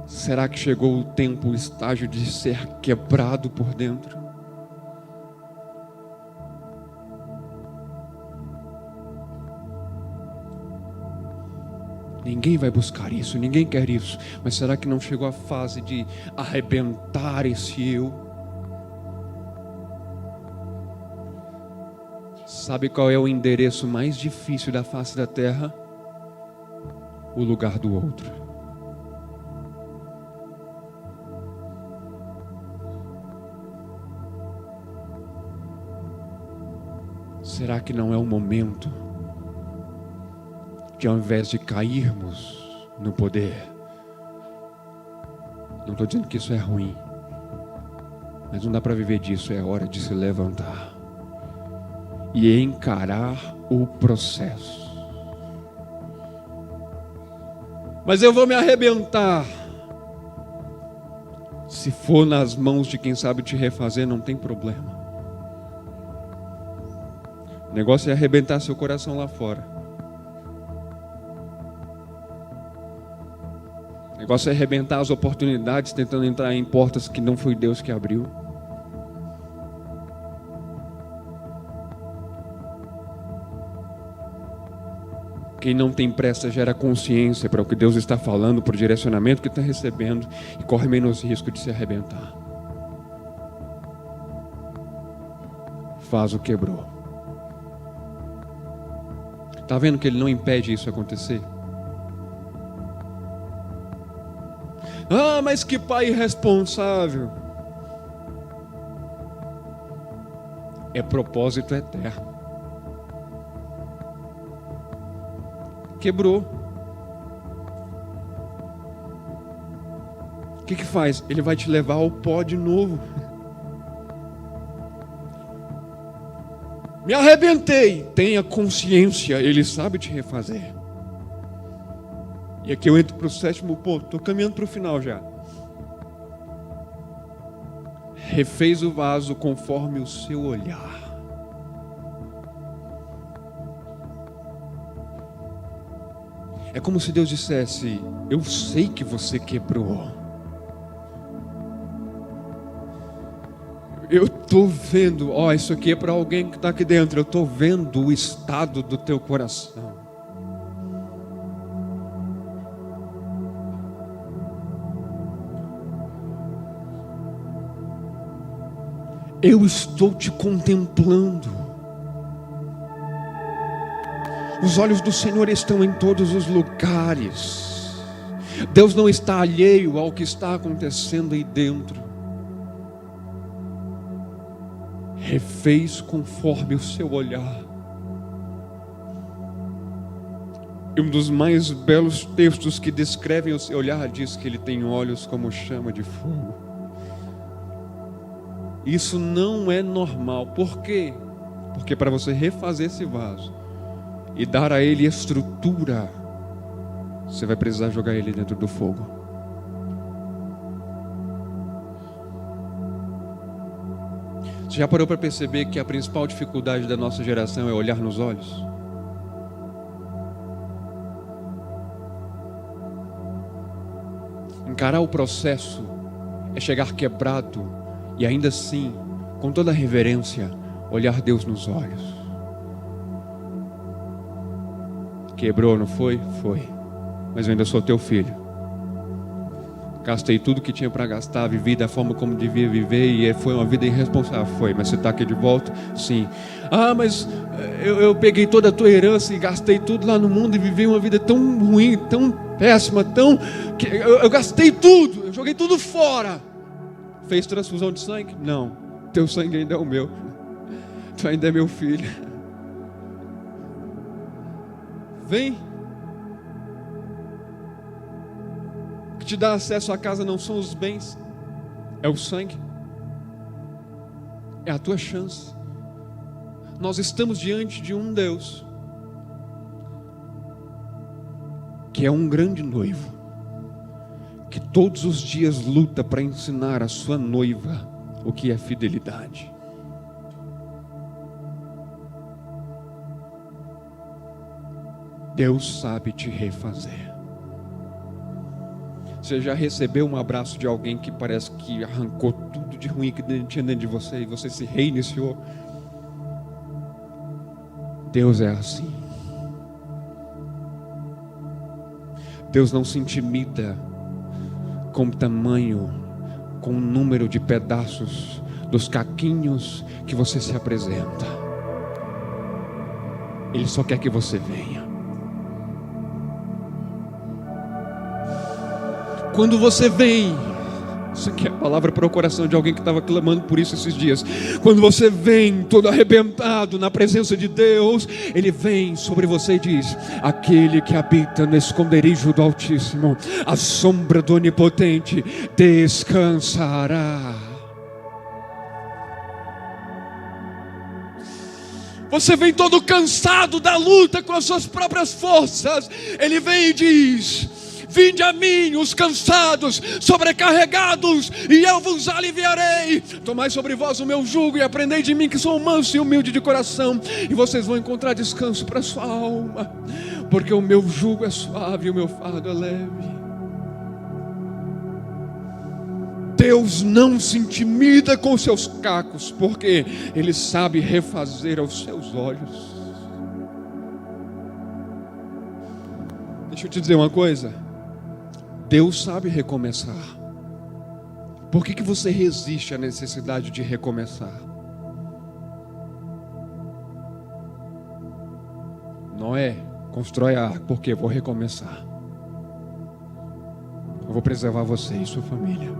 Será que chegou o tempo, o estágio de ser quebrado por dentro? Ninguém vai buscar isso, ninguém quer isso. Mas será que não chegou a fase de arrebentar esse eu? Sabe qual é o endereço mais difícil da face da terra? O lugar do outro. Será que não é o momento de, ao invés de cairmos no poder, não estou dizendo que isso é ruim, mas não dá para viver disso, é hora de se levantar e encarar o processo. Mas eu vou me arrebentar. Se for nas mãos de quem sabe te refazer, não tem problema. O negócio é arrebentar seu coração lá fora. O negócio é arrebentar as oportunidades tentando entrar em portas que não foi Deus que abriu. Quem não tem pressa gera consciência para o que Deus está falando, para o direcionamento que está recebendo, e corre menos risco de se arrebentar. Vaso quebrou. Está vendo que ele não impede isso acontecer? Ah, mas que pai irresponsável. É propósito eterno. Quebrou. O que faz? Ele vai te levar ao pó de novo. Me arrebentei. Tenha consciência, Ele sabe te refazer. E aqui eu entro para o 7º ponto. Estou caminhando para o final já. Refez o vaso conforme o seu olhar. É como se Deus dissesse: eu sei que você quebrou. Eu estou vendo, isso aqui é para alguém que está aqui dentro. Eu estou vendo o estado do teu coração. Eu estou te contemplando. Os olhos do Senhor estão em todos os lugares. Deus não está alheio ao que está acontecendo aí dentro. Refez conforme o seu olhar. E um dos mais belos textos que descrevem o seu olhar diz que ele tem olhos como chama de fogo. Isso não é normal. Por quê? Porque para você refazer esse vaso e dar a ele estrutura, você vai precisar jogar ele dentro do fogo. Você já parou para perceber que a principal dificuldade da nossa geração é olhar nos olhos? Encarar o processo é chegar quebrado e ainda assim, com toda a reverência, olhar Deus nos olhos. Quebrou, não foi? Foi. Mas eu ainda sou teu filho. Gastei tudo que tinha para gastar, vivi da forma como devia viver e foi uma vida irresponsável. Foi, mas você está aqui de volta? Sim. Ah, mas eu peguei toda a tua herança e gastei tudo lá no mundo e vivi uma vida tão ruim, tão péssima, eu gastei tudo, eu joguei tudo fora. Fez transfusão de sangue? Não. Teu sangue ainda é o meu. Tu ainda é meu filho. Vem. O que te dá acesso à casa não são os bens, é o sangue. É a tua chance. Nós estamos diante de um Deus que é um grande noivo, que todos os dias luta para ensinar a sua noiva o que é fidelidade. Deus sabe te refazer. Você já recebeu um abraço de alguém que parece que arrancou tudo de ruim que tinha dentro de você e você se reiniciou? Deus é assim. Deus não se intimida com o tamanho, com o número de pedaços dos caquinhos que você se apresenta. Ele só quer que você venha. Quando você vem, isso aqui é a palavra para o coração de alguém que estava clamando por isso esses dias. Quando você vem todo arrebentado na presença de Deus, Ele vem sobre você e diz: aquele que habita no esconderijo do Altíssimo, a sombra do Onipotente, descansará. Você vem todo cansado da luta com as suas próprias forças. Ele vem e diz: vinde a mim os cansados, sobrecarregados, e eu vos aliviarei. Tomai sobre vós o meu jugo e aprendei de mim, que sou manso e humilde de coração, e vocês vão encontrar descanso para a sua alma, porque o meu jugo é suave e o meu fardo é leve. Deus não se intimida com seus cacos, porque Ele sabe refazer aos seus olhos. Deixa eu te dizer uma coisa: Deus sabe recomeçar. Por que você resiste à necessidade de recomeçar? Noé, constrói a arca, porque eu vou recomeçar. Eu vou preservar você e sua família.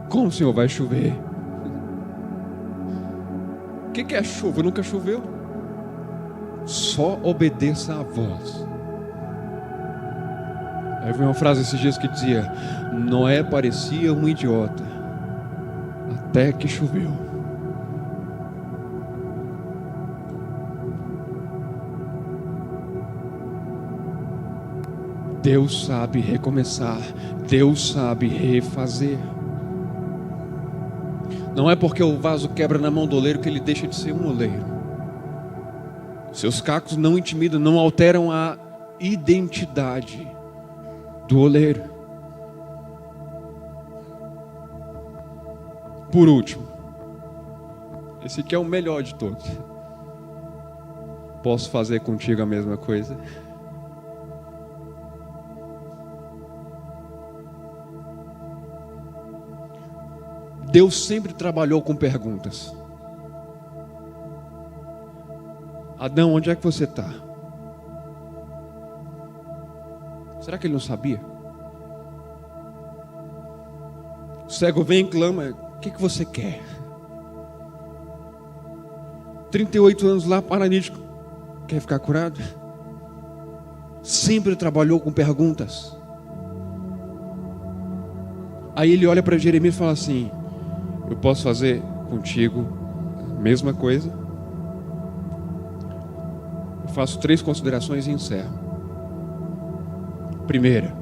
Como, Senhor, vai chover? O que é chuva? Nunca choveu. Só obedeça à voz. Aí veio uma frase esses dias que dizia: Noé parecia um idiota, até que choveu. Deus sabe recomeçar, Deus sabe refazer. Não é porque o vaso quebra na mão do oleiro que ele deixa de ser um oleiro. Seus cacos não intimidam, não alteram a identidade do oleiro. Por último, esse aqui é o melhor de todos. Posso fazer contigo a mesma coisa? Deus sempre trabalhou com perguntas. Adão, onde é que você está? Será que ele não sabia? O cego vem e clama: o que você quer? 38 anos lá, paralítico, quer ficar curado? Sempre trabalhou com perguntas. Aí ele olha para Jeremias e fala assim: eu posso fazer contigo a mesma coisa? Eu faço 3 considerações e encerro. Primeira,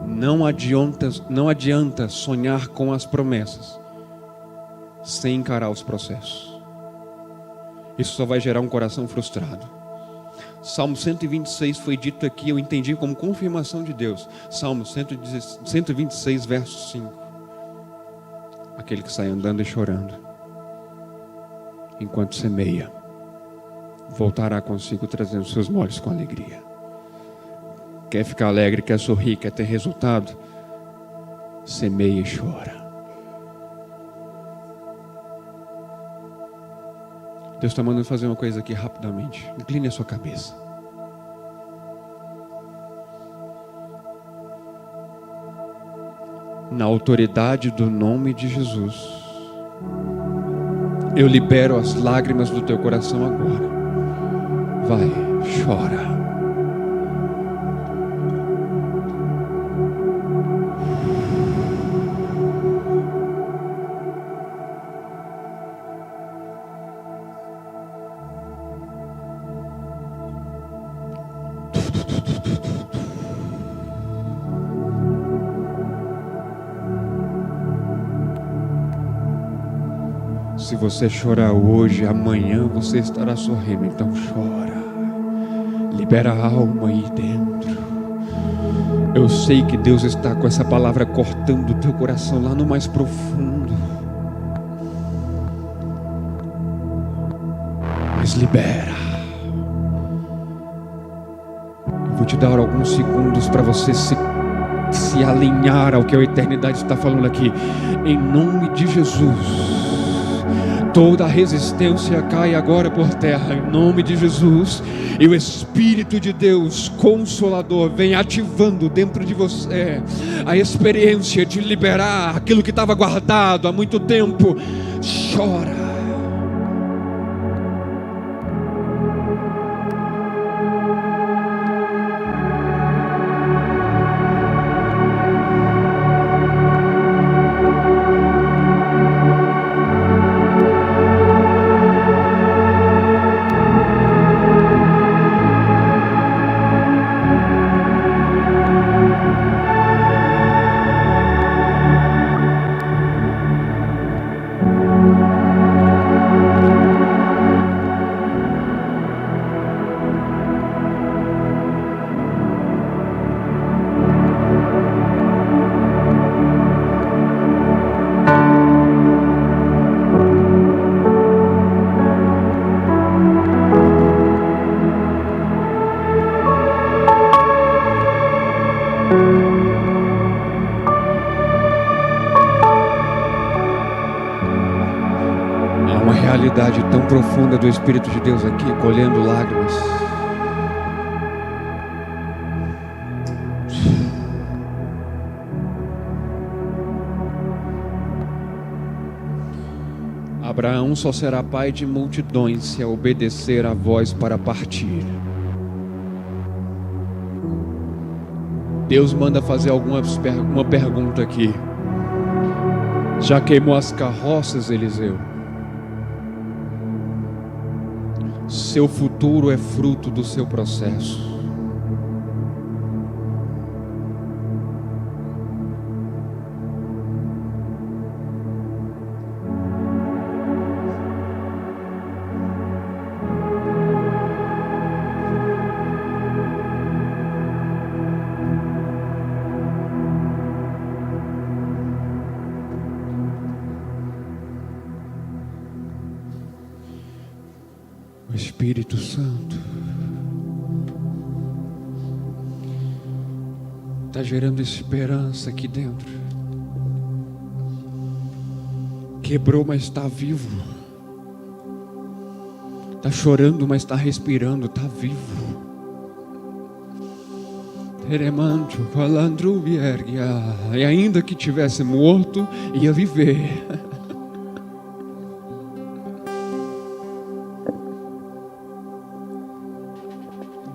não adianta sonhar com as promessas sem encarar os processos. Isso só vai gerar um coração frustrado. Salmo 126 foi dito aqui, eu entendi como confirmação de Deus. Salmo 126, verso 5. Aquele que sai andando e chorando, enquanto semeia, voltará consigo trazendo seus molhos com alegria. Quer ficar alegre, quer sorrir, quer ter resultado? Semeia e chora. Deus está mandando fazer uma coisa aqui rapidamente. Incline a sua cabeça. Na autoridade do nome de Jesus, eu libero as lágrimas do teu coração agora. Vai, chora. Se você chorar hoje, amanhã você estará sorrindo. Então chora. Libera a alma aí dentro. Eu sei que Deus está com essa palavra cortando o teu coração lá no mais profundo. Mas libera. vou te dar alguns segundos para você se alinhar ao que a eternidade está falando aqui. Em nome de Jesus, toda resistência cai agora por terra, em nome de Jesus. E o Espírito de Deus Consolador vem ativando dentro de você a experiência de liberar aquilo que estava guardado há muito tempo. Chora. Realidade tão profunda do Espírito de Deus aqui, colhendo lágrimas. Abraão só será pai de multidões se obedecer a voz para partir. Deus manda fazer uma pergunta aqui. Já queimou as carroças, Eliseu? Seu futuro é fruto do seu processo. O Espírito Santo está gerando esperança aqui dentro. Quebrou, mas está vivo. Está chorando, mas está respirando, está vivo. E ainda que tivesse morto, ia viver.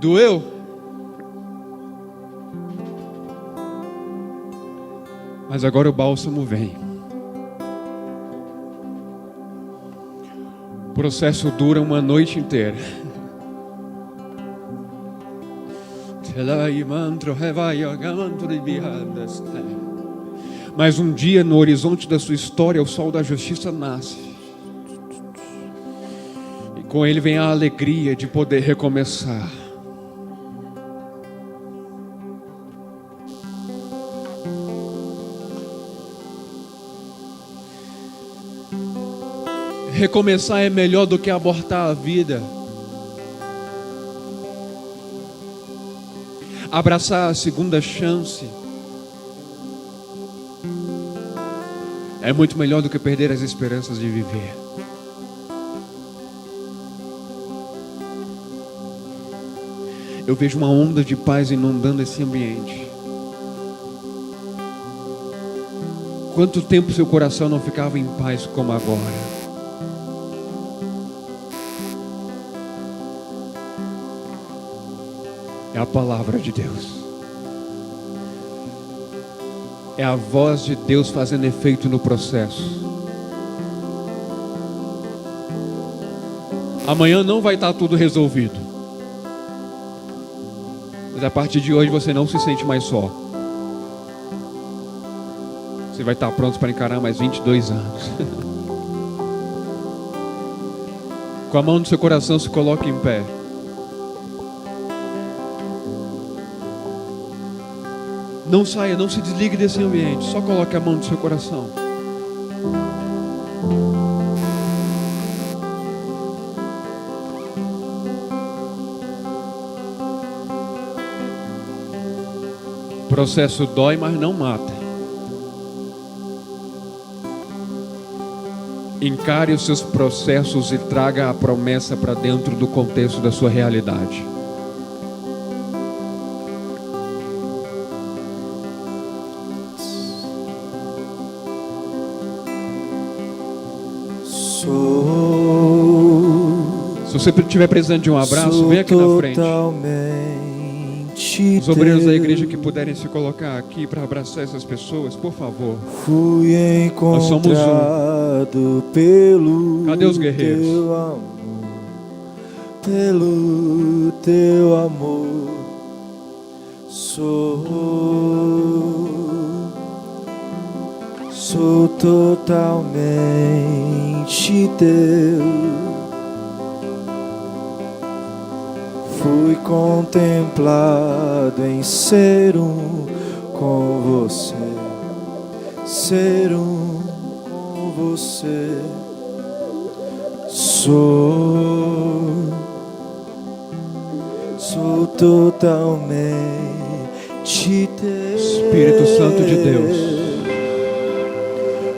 Doeu? Mas agora o bálsamo vem. O processo dura uma noite inteira. Mas um dia no horizonte da sua história o sol da justiça nasce. E com ele vem a alegria de poder recomeçar. Recomeçar é melhor do que abortar a vida. Abraçar a segunda chance é muito melhor do que perder as esperanças de viver. Eu vejo uma onda de paz inundando esse ambiente. Quanto tempo seu coração não ficava em paz como agora? É a palavra de Deus. É a voz de Deus fazendo efeito no processo. Amanhã não vai estar tudo resolvido. Mas a partir de hoje você não se sente mais só. Você vai estar pronto para encarar mais 22 anos. Com a mão no seu coração, se coloque em pé. Não saia, não se desligue desse ambiente. Só coloque a mão no seu coração. processo dói, mas não mata. Encare os seus processos e traga a promessa para dentro do contexto da sua realidade. Se você estiver precisando de um abraço, vem aqui na frente. Os obreiros da igreja que puderem se colocar aqui para abraçar essas pessoas, por favor. Fui encontrado pelo Cadê os guerreiros? Teu amor, pelo teu amor, sou totalmente teu. Fui contemplado em ser um com você, ser um com você. Sou totalmente teu. Espírito Santo de Deus,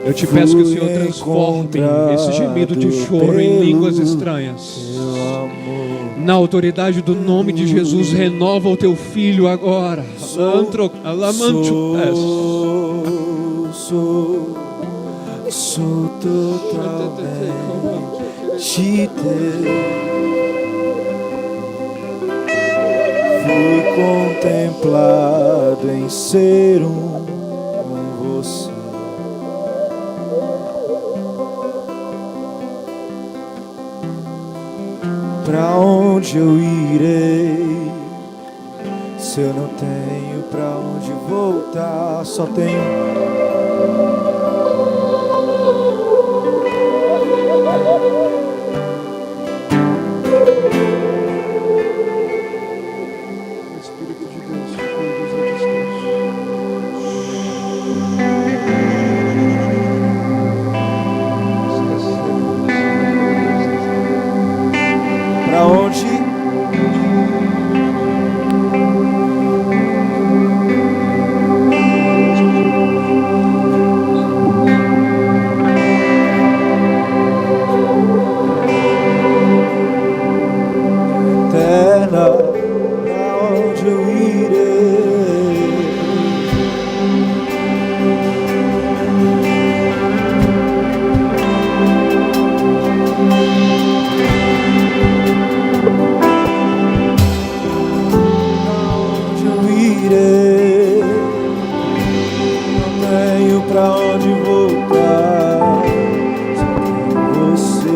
eu te peço que o Senhor transforme esse gemido de choro em línguas estranhas. Na autoridade do nome de Jesus, renova o teu filho agora. Sou totalmente teu. Fui contemplado em ser um com você. Pra onde eu irei, se eu não tenho pra onde voltar? Só tenho Espírito de Deus, que cuidas à distância. pra onde eterna, pra onde eu irei? Não tenho pra onde voltar, só tenho você.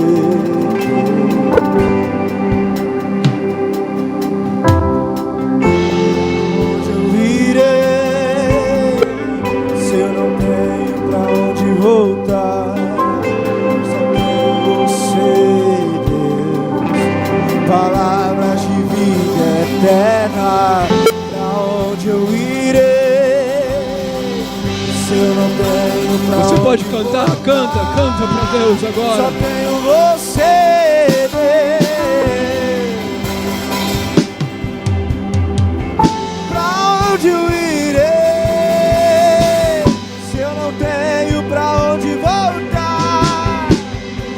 Onde eu irei, se eu não tenho pra onde voltar? Só tenho você, Deus. Palavras de vida eterna. Eu irei, se eu não tenho pra Você onde pode cantar? Canta pra Deus só agora. tenho você, pra onde eu irei, se eu não tenho pra onde voltar?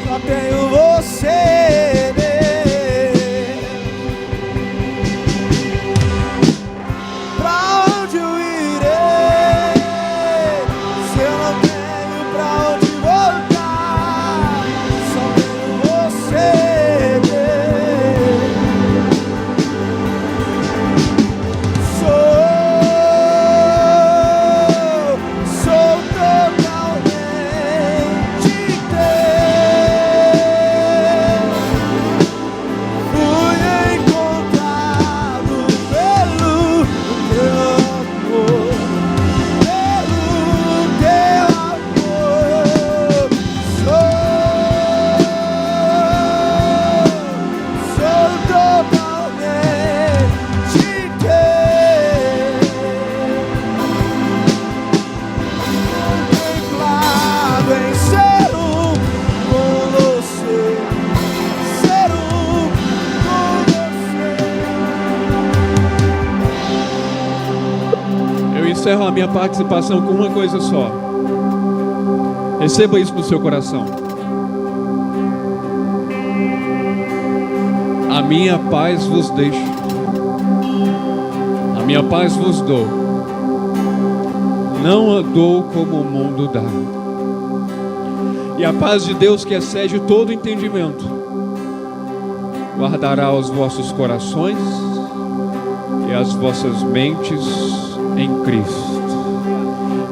Só tenho você. Sou totalmente encerro a minha participação com uma coisa só. Receba isso no seu coração. A minha paz vos deixo, a minha paz vos dou. Não a dou como o mundo dá. E a paz de Deus, que excede todo entendimento, guardará os vossos corações e as vossas mentes em Cristo.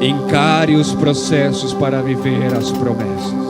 Encare os processos para viver as promessas.